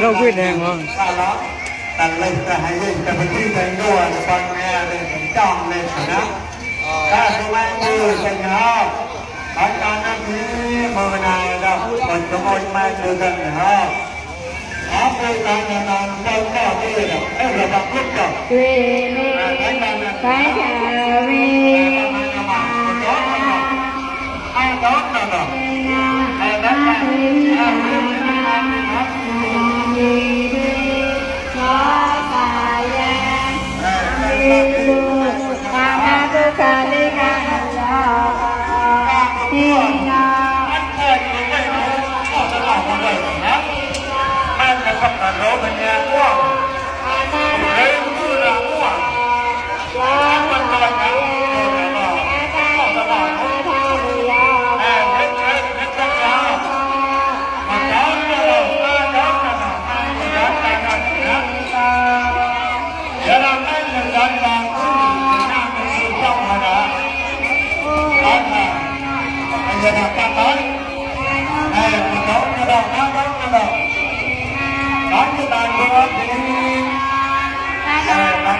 Đâu quyết định không? Tần lên ta hãy lên ta phải đi thành đua con nghe lên tròn lên đó. ถ้าสมัยนี้สัญญาการนั้นนี้เมื่อนายเราคนสมัยมาเจอกันนะอาไปการนั้นเราก็ดีนะให้เราทำทุกอย่าง เวเนไปชาเวอาดอนนะนะอาดอนนะอาเรื่องนี้นะยีเดขอสายาลิบุตานาตุกาลิกาลาทีนาอันเกิดอยู่ไม่รู้ก็จะหลอกคนเลยนะแม่จะทำการรู้เป็นยังไงว่าเฮ้ยรู้ละว่ามันจะทำอะไรก็จะบอกแม่เป็นใครเป็นใครมาจ้องเรามาจ้องเรามาจ้องเรานะอย่าทำให้มันดันบางที่น่าเป็นสุดยอดนะอันนั้นอย่าทำกันนั้นมาจ้องเรามาจ้องเราการที่ตายตัวนี้มาจ้องเรา